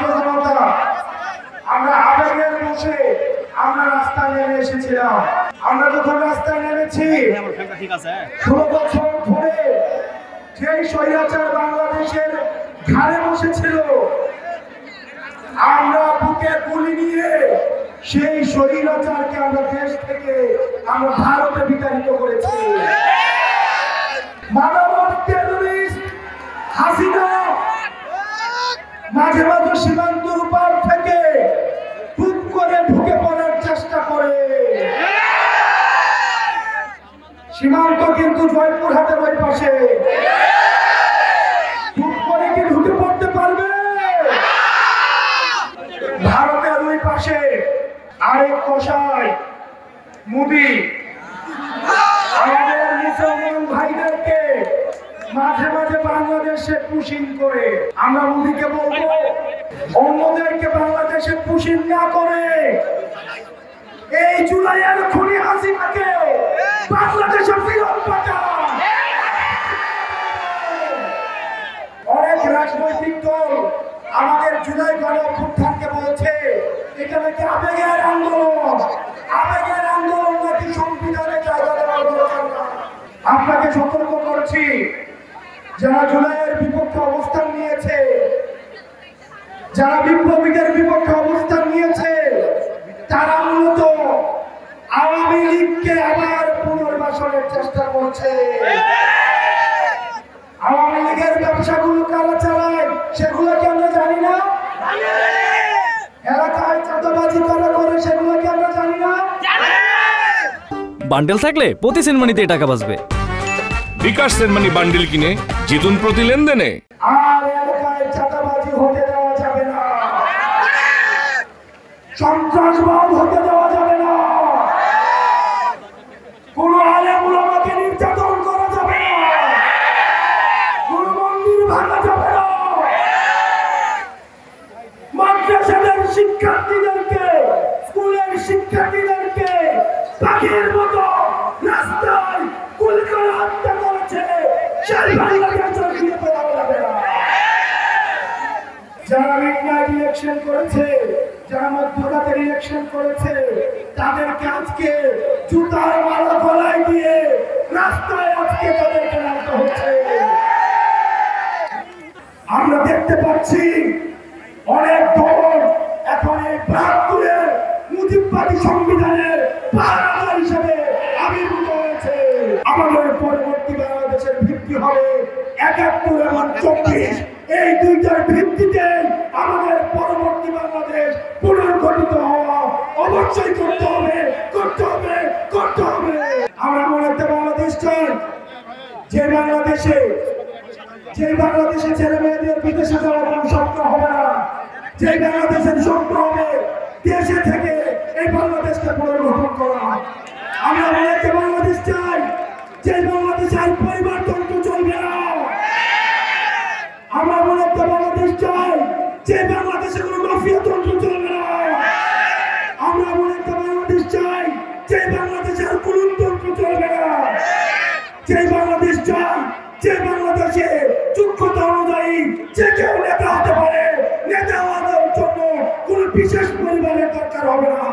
ছাত্র জনতা আমরা আবেগের বসে আমরা রাস্তায় নেমে এসেছিলাম। আমরা যখন রাস্তায় নেমেছি 16 বছর ধরে যেই স্বৈরাচার বাংলাদেশের ঘাড়ে বসেছিল, আমরা বুকে গুলি নিয়ে সেই স্বৈরাচারকে আমরা দেশ থেকে আমরা ভারতে বিতাড়িত করেছি। মানবতার টেররিস্ট হাসিনা মাঝে মাঝে সীমান্তের উপর থেকে টুপ করে ঢুকে পড়ার চেষ্টা করে। সীমান্ত কিন্তু জয়পুরহাটের ওই পাশে, টুপ করে কি ঢুকে পড়তে পারবে? ভারতের ওই পাশে আরেক কসাই মোদি আমাদের মুসলমান ভাইদেরকে মাঝে মাঝে বাংলাদেশে পুশিং করে। আমরা মোদিকে বলবো অন্যদেরকে বাংলাদেশে পুশিং না করে এই জুলাইয়ের খুনি হাসিনাকে বাংলাদেশে ফেরত পাঠান। অনেক রাজনৈতিক দল আমাদের জুলাই গণঅভ্যুত্থানকে বলছে এটা নাকি আবেগের আন্দোলন, আবেগের আন্দোলন নাকি সংবিধানে জায়গা দেওয়ার দরকার না। আপনাকে সতর্ক করছি, যারা জুলাইয়ের বিপক্ষে অবস্থান নিয়েছে, যারা বিপ্লবীদের বিপক্ষে অবস্থান নিয়েছে, তারা মূলত আওয়ামী লীগকে আবার পুনর্বাসনের চেষ্টা করছে। আওয়ামী লীগের ব্যবসাগুলো কারা চালায় সেগুলোকে আমরা জানি না? এলাকায় চাঁদাবাজি কারা করে সেগুলোকে আমরা জানি না? বান্ডেল থাকলে প্রতি সেনমানিতে টাকা বাঁচবে। বিকাশ সেনমানি বান্ডেল কিনে জিতুন প্রতি লেনদেনে। আর এলাকায় চাঁদাবাজি হতে দেওয়া যাবে না, সন্ত্রাসবাদ হতে দেওয়া যাবে না, কোন আলেম উলামাকে নির্যাতন করা যাবে না, কোন মন্দির ভাঙা যাবে না, মাদ্রাসাদের শিক্ষার্থীদেরকে, স্কুলের শিক্ষার্থীদেরকে পাখির মতো রাস্তায় গুলি করে হত্যা করেছে সেই বাংলাদেশে ফিরে পাওয়া যাবে না। যারা মিডনাইট ইলেকশন করেছে, যারা মধ্যরাতের ইলেকশন করেছে, তাদেরকে আজকে জুতার মালা গলায় দিয়ে রাস্তায় আজকে তাদেরকে নামতে হচ্ছে। আমরা দেখতে পাচ্ছি অনেক দল এখন এই 72-এর মুজিববাদী সংবিধানের পাহারাদার হিসেবে আবির্ভূত হয়েছে। আমাদের পরবর্তী বাংলাদেশের ভিত্তি হবে 71 এবং 24। এই দুইটার ভিত্তিতে আমাদের পরবর্তী বাংলাদেশ পুনর্গঠিত হওয়া অবশ্যই করতে হবে, করতে হবে, করতে হবে। আমরা মনে একটা বাংলাদেশ চাই, যে বাংলাদেশে ছেলে মেয়েদের বিদেশে যাওয়ার কোনো স্বপ্ন হবে না, যে বাংলাদেশের স্বপ্ন হবে দেশে থেকে এই বাংলাদেশকে পুনর্গঠন করা। আমরা মনে একটা বাংলাদেশ চাই, যে বাংলাদেশ